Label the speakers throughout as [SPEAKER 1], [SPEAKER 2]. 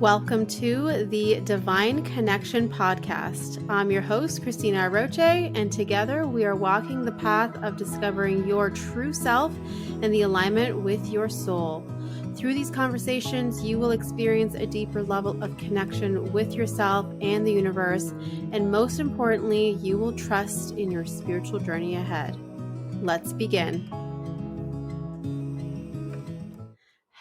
[SPEAKER 1] Welcome to the Divine Connection Podcast. I'm your host, Cristina Aroche, and together we are walking the path of discovering your true self and the alignment with your soul. Through these conversations, you will experience a deeper level of connection with yourself and the universe, and most importantly, you will trust in your spiritual journey ahead. Let's begin.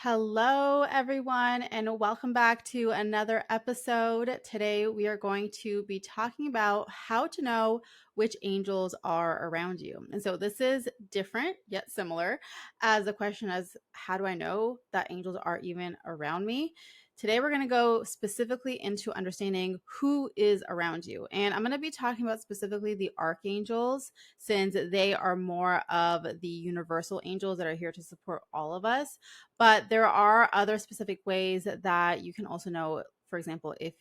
[SPEAKER 1] Hello, everyone, and welcome back to another episode. Today, we are going to be talking about how to know which angels are around you. And so this is different yet similar as a question as how do I know that angels are even around me? Today, we're going to go specifically into understanding who is around you. And I'm going to be talking about specifically the archangels, since they are more of the universal angels that are here to support all of us. But there are other specific ways that you can also know, for example, if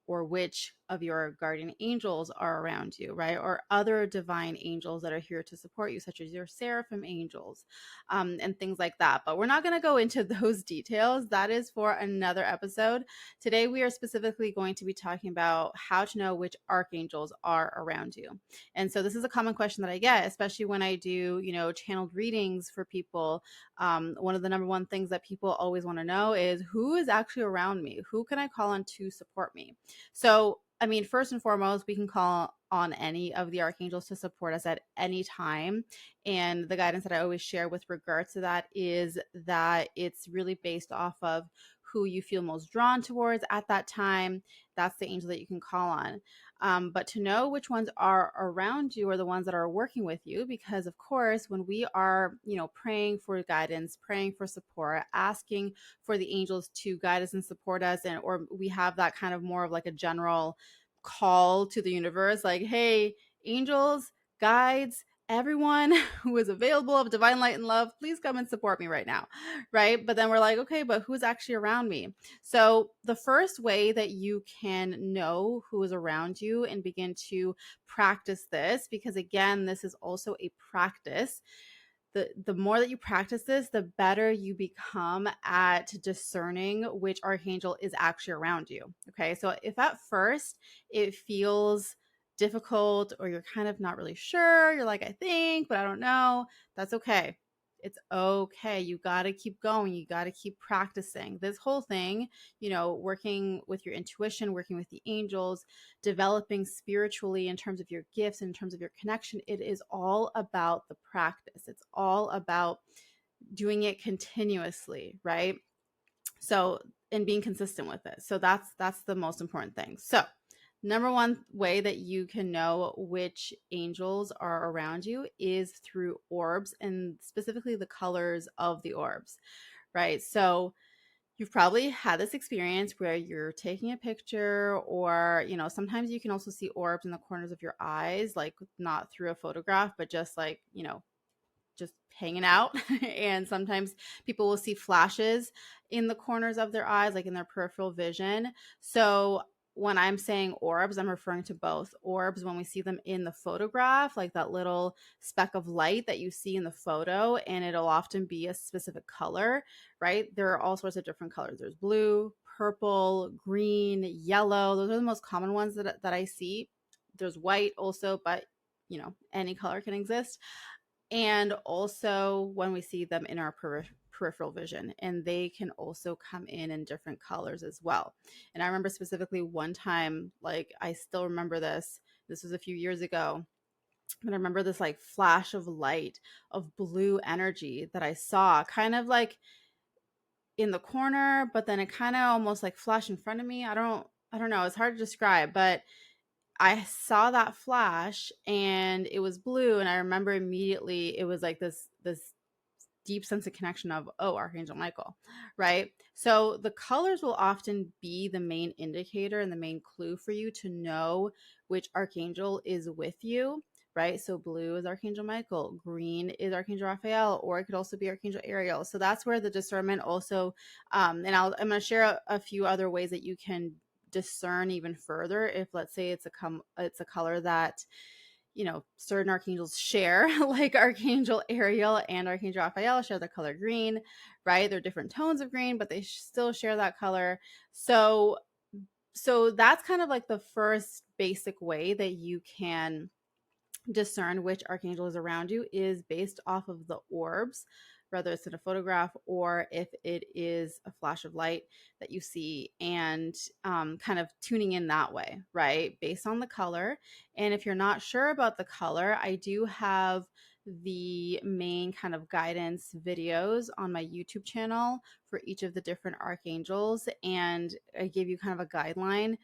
[SPEAKER 1] or which of your guardian angels are around you, right? Or other divine angels that are here to support you, such as your seraphim angels, and things like that. But we're not going to go into those details. That is for another episode. Today, we are specifically going to be talking about how to know which archangels are around you. And so this is a common question that I get, especially when I do, channeled readings for people. One of the number one things that people always want to know is who is actually around me? Who can I call on to support me? So, first and foremost, we can call on any of the archangels to support us at any time. And the guidance that I always share with regards to that is that it's really based off of who you feel most drawn towards at that time. That's the angel that you can call on. But to know which ones are around you are the ones that are working with you, because of course, when we are, praying for guidance, praying for support, asking for the angels to guide us and support us, or we have that kind of more of like a general call to the universe, like, hey, angels, guides, everyone who is available of divine light and love, please come and support me right now, right? But then we're like, okay, but who's actually around me? So the first way that you can know who is around you and begin to practice this, because again, this is also a practice. The more that you practice this, the better you become at discerning which archangel is actually around you. Okay, so if at first it feels difficult or you're kind of not really sure, you're like, I think, but I don't know, that's okay. It's okay. You got to keep going. You got to keep practicing. This whole thing, working with your intuition, working with the angels, developing spiritually in terms of your gifts, in terms of your connection, it is all about the practice. It's all about doing it continuously, right? So, and being consistent with it. So that's the most important thing. So, number one way that you can know which angels are around you is through orbs, and specifically the colors of the orbs, right? So you've probably had this experience where you're taking a picture, or, sometimes you can also see orbs in the corners of your eyes, like not through a photograph, but just like, just hanging out. And sometimes people will see flashes in the corners of their eyes, like in their peripheral vision. So when I'm saying orbs, I'm referring to both orbs when we see them in the photograph, like that little speck of light that you see in the photo, and it'll often be a specific color, right? There are all sorts of different colors. There's blue, purple, green, yellow. Those are the most common ones that I see. There's white also, but any color can exist. And also when we see them in our peripheral vision, and they can also come in different colors as well. And I remember specifically one time, like I still remember this was a few years ago, but I remember this like flash of light of blue energy that I saw kind of like in the corner, but then it kind of almost like flashed in front of me. I don't know, it's hard to describe, but I saw that flash and it was blue, and I remember immediately it was like this deep sense of connection of, oh, Archangel Michael, right? So the colors will often be the main indicator and the main clue for you to know which archangel is with you, right? So blue is Archangel Michael, green is Archangel Raphael, or it could also be Archangel Ariel. So that's where the discernment also, and I'm going to share a few other ways that you can discern even further if, let's say, it's a color that certain archangels share, like Archangel Ariel and Archangel Raphael share the color green, right? They're different tones of green, but they still share that color. So that's kind of like the first basic way that you can discern which archangel is around you is based off of the orbs, whether it's in a photograph or if it is a flash of light that you see, and kind of tuning in that way, right? Based on the color. And if you're not sure about the color, I do have the main kind of guidance videos on my YouTube channel for each of the different archangels. And I give you kind of a guideline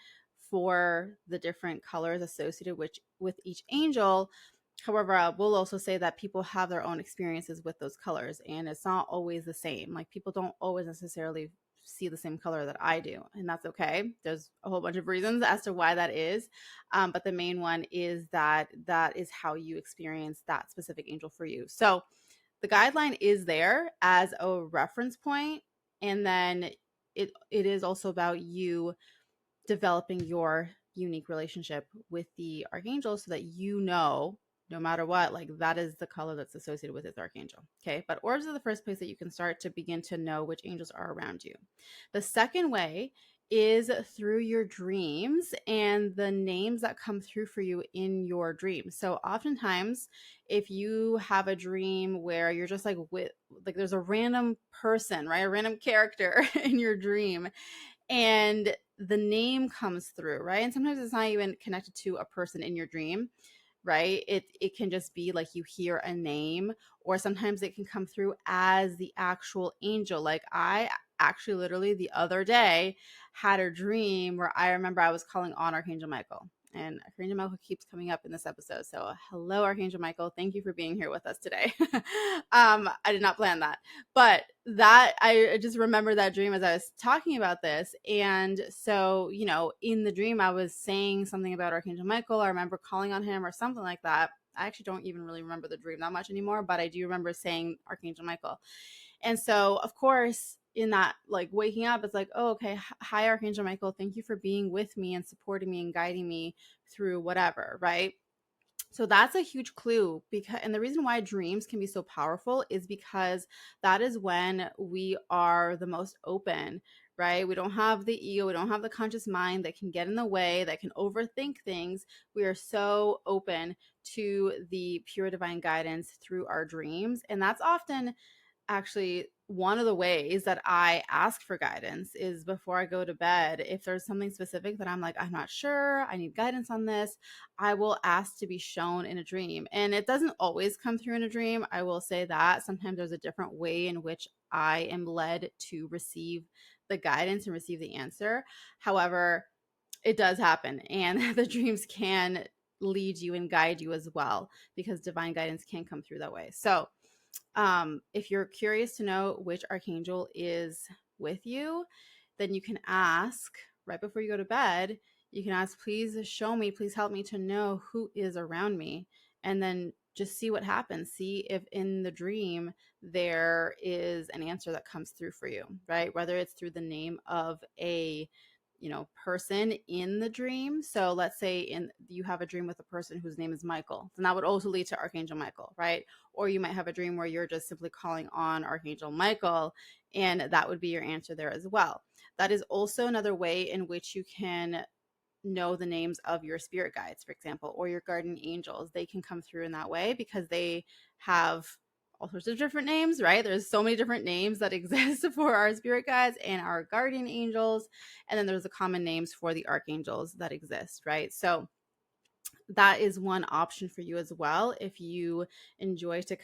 [SPEAKER 1] for the different colors associated with each angel. However, I will also say that people have their own experiences with those colors, and it's not always the same. Like, people don't always necessarily see the same color that I do, and that's okay. There's a whole bunch of reasons as to why that is, but the main one is that is how you experience that specific angel for you. So the guideline is there as a reference point, and then it is also about you developing your unique relationship with the archangel so that no matter what, like, that is the color that's associated with its archangel. Okay, but orbs are the first place that you can start to begin to know which angels are around you. The second way is through your dreams and the names that come through for you in your dreams. So oftentimes, if you have a dream where you're just like there's a random person, right, a random character in your dream, and the name comes through, right? And sometimes it's not even connected to a person in your dream, right? It can just be like you hear a name, or sometimes it can come through as the actual angel. Like, I actually literally the other day had a dream where I remember I was calling on Archangel Michael. And Archangel Michael keeps coming up in this episode. So hello, Archangel Michael. Thank you for being here with us today. I did not plan that. But that I just remember that dream as I was talking about this. And so, in the dream, I was saying something about Archangel Michael. I remember calling on him or something like that. I actually don't even really remember the dream that much anymore, but I do remember saying Archangel Michael. And so, of course, in that, like, waking up, it's like, oh, okay, hi, Archangel Michael. Thank you for being with me and supporting me and guiding me through whatever, right? So that's a huge clue, and the reason why dreams can be so powerful is because that is when we are the most open, right? We don't have the ego, we don't have the conscious mind that can get in the way, that can overthink things. We are so open to the pure divine guidance through our dreams. And that's often actually one of the ways that I ask for guidance is before I go to bed. If there's something specific that I'm like, I'm not sure, I need guidance on this, I will ask to be shown in a dream. And it doesn't always come through in a dream. I will say that sometimes there's a different way in which I am led to receive the guidance and receive the answer. However, it does happen, and the dreams can lead you and guide you as well, because divine guidance can come through that way. So if you're curious to know which archangel is with you, then you can ask right before you go to bed. You can ask, please show me, please help me to know who is around me. And then just see what happens. See if in the dream there is an answer that comes through for you, right? Whether it's through the name of a person in the dream. So let's say you have a dream with a person whose name is Michael, then that would also lead to Archangel Michael, right? Or you might have a dream where you're just simply calling on Archangel Michael, and that would be your answer there as well. That is also another way in which you can know the names of your spirit guides, for example, or your guardian angels. They can come through in that way because they have all sorts of different names, right? There's so many different names that exist for our spirit guides and our guardian angels. And then there's the common names for the archangels that exist, right? So that is one option for you as well. If you enjoy to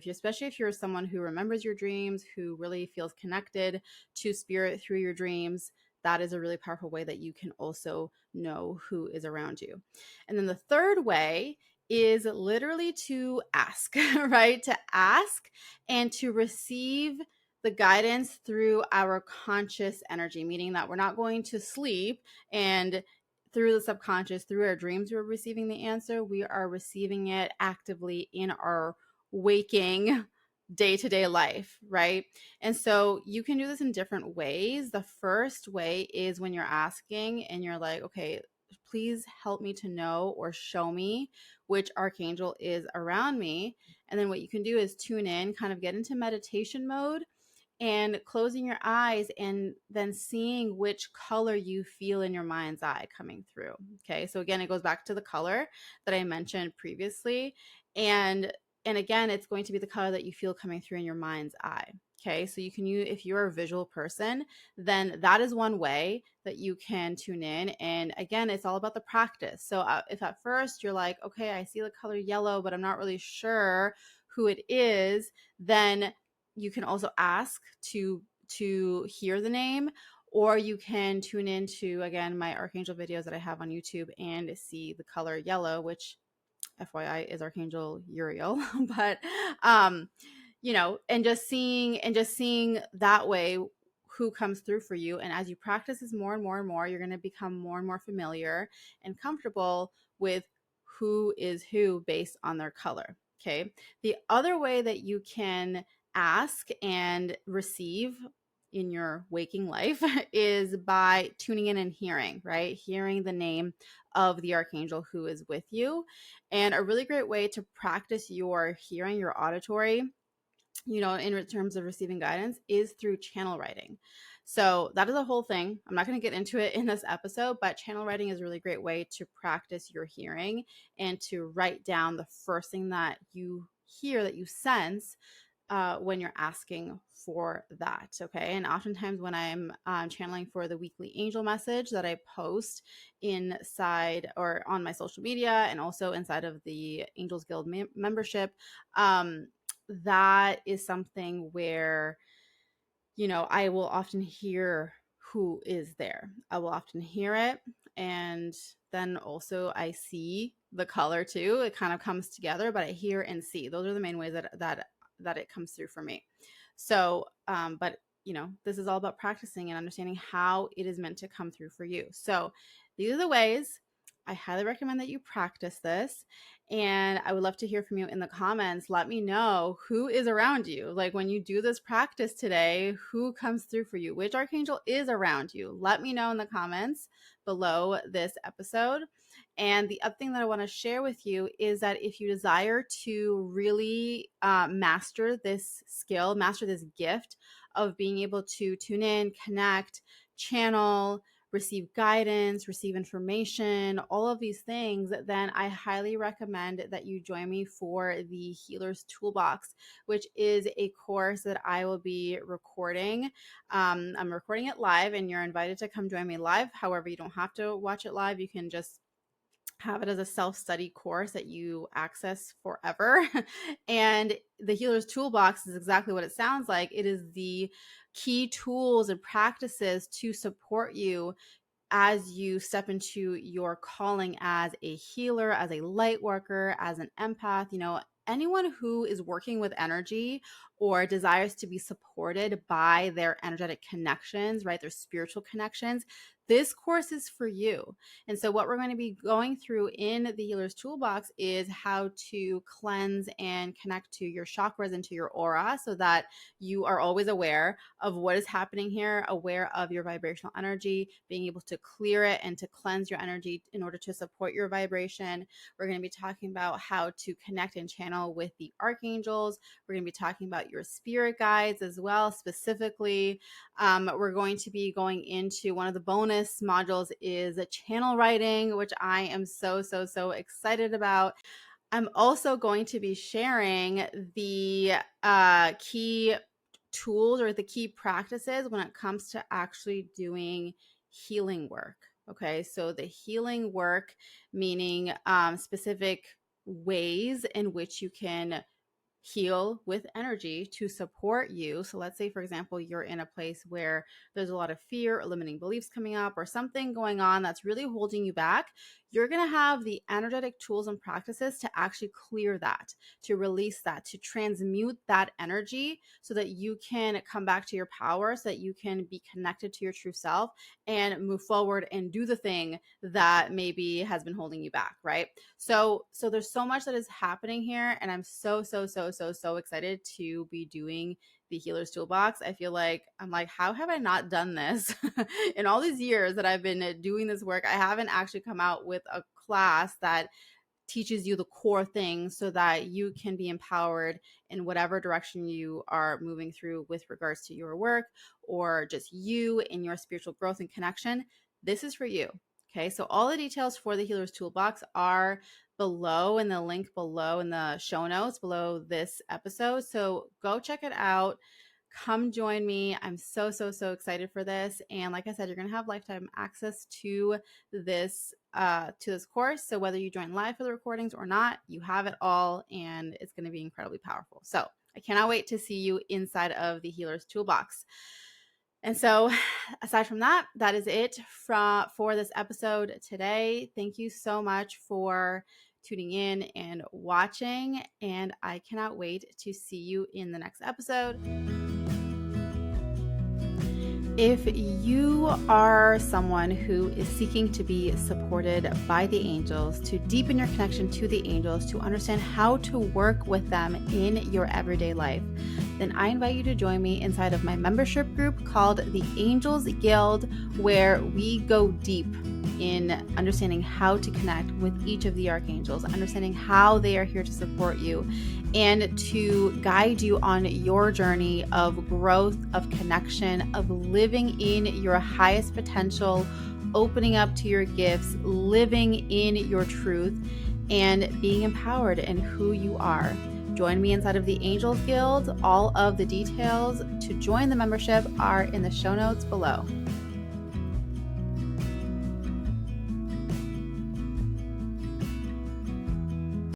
[SPEAKER 1] especially if you're someone who remembers your dreams, who really feels connected to spirit through your dreams, that is a really powerful way that you can also know who is around you. And then the third way is literally to ask, right? To ask and to receive the guidance through our conscious energy, meaning that we're not going to sleep and through the subconscious, through our dreams, we're receiving the answer. We are receiving it actively in our waking day-to-day life, right? And so you can do this in different ways. The first way is when you're asking and you're like, okay, please help me to know or show me which archangel is around me. And then what you can do is tune in, kind of get into meditation mode, and closing your eyes and then seeing which color you feel in your mind's eye coming through. Okay. So again, it goes back to the color that I mentioned previously. And again, it's going to be the color that you feel coming through in your mind's eye. Okay. So you can use, if you're a visual person, then that is one way that you can tune in. And again, it's all about the practice. So if at first you're like, okay, I see the color yellow, but I'm not really sure who it is, then you can also ask to hear the name, or you can tune into, again, my archangel videos that I have on YouTube and see the color yellow, which FYI is Archangel Uriel. But and just seeing that way who comes through for you. And as you practice this more and more and more, you're going to become more and more familiar and comfortable with who is who based on their color. Okay. The other way that you can ask and receive in your waking life is by tuning in and hearing, right? Hearing the name of the archangel who is with you. And a really great way to practice your hearing, your auditory, in terms of receiving guidance, is through channel writing. So that is a whole thing. I'm not going to get into it in this episode, but channel writing is a really great way to practice your hearing and to write down the first thing that you hear, that you sense, when you're asking for that. Okay. And oftentimes when I'm channeling for the weekly angel message that I post inside or on my social media and also inside of the Angels Guild membership, that is something where, I will often hear who is there. I will often hear it. And then also I see the color too. It kind of comes together, but I hear and see. Those are the main ways that it comes through for me. So, but this is all about practicing and understanding how it is meant to come through for you. So these are the ways. I highly recommend that you practice this. And I would love to hear from you in the comments. Let me know who is around you. Like when you do this practice today, who comes through for you? Which archangel is around you? Let me know in the comments below this episode. And the other thing that I want to share with you is that if you desire to really master this skill, master this gift of being able to tune in, connect, channel, receive guidance, receive information, all of these things, then I highly recommend that you join me for the Healer's Toolbox, which is a course that I will be recording. I'm recording it live, and you're invited to come join me live. However, you don't have to watch it live. You can just have it as a self-study course that you access forever. And the Healer's Toolbox is exactly what it sounds like. It is the key tools and practices to support you as you step into your calling as a healer, as a light worker, as an empath. Anyone who is working with energy or desires to be supported by their energetic connections, right? Their spiritual connections. This course is for you. And so what we're going to be going through in the Healer's Toolbox is how to cleanse and connect to your chakras and to your aura so that you are always aware of what is happening here, aware of your vibrational energy, being able to clear it and to cleanse your energy in order to support your vibration. We're going to be talking about how to connect and channel with the archangels. We're going to be talking about your spirit guides as well, specifically. We're going to be going into one of the bonus modules is a channel writing, which I am so, so, so excited about. I'm also going to be sharing the key tools or the key practices when it comes to actually doing healing work. Okay, so the healing work, meaning specific ways in which you can heal with energy to support you. So let's say, for example, you're in a place where there's a lot of fear or limiting beliefs coming up or something going on that's really holding you back. You're going to have the energetic tools and practices to actually clear that, to release that, to transmute that energy so that you can come back to your power, so that you can be connected to your true self and move forward and do the thing that maybe has been holding you back, right? So there's so much that is happening here, and I'm so excited to be doing the Healer's Toolbox, I'm like, how have I not done this? In all these years that I've been doing this work, I haven't actually come out with a class that teaches you the core things so that you can be empowered in whatever direction you are moving through with regards to your work or just you in your spiritual growth and connection. This is for you. Okay, so all the details for the Healer's Toolbox are below in the link below in the show notes below this episode. So go check it out. Come join me. I'm so excited for this. And like I said, you're going to have lifetime access to this course. So whether you join live for the recordings or not, you have it all, and it's going to be incredibly powerful. So I cannot wait to see you inside of the Healer's Toolbox. And so aside from that, that is it for this episode today. Thank you so much for tuning in and watching, and I cannot wait to see you in the next episode. If you are someone who is seeking to be supported by the angels, to deepen your connection to the angels, to understand how to work with them in your everyday life, then I invite you to join me inside of my membership group called the Angels Guild, where we go deep in understanding how to connect with each of the archangels, understanding how they are here to support you, and to guide you on your journey of growth, of connection, of living in your highest potential, opening up to your gifts, living in your truth, and being empowered in who you are. Join me inside of the Angels Guild. All of the details to join the membership are in the show notes below.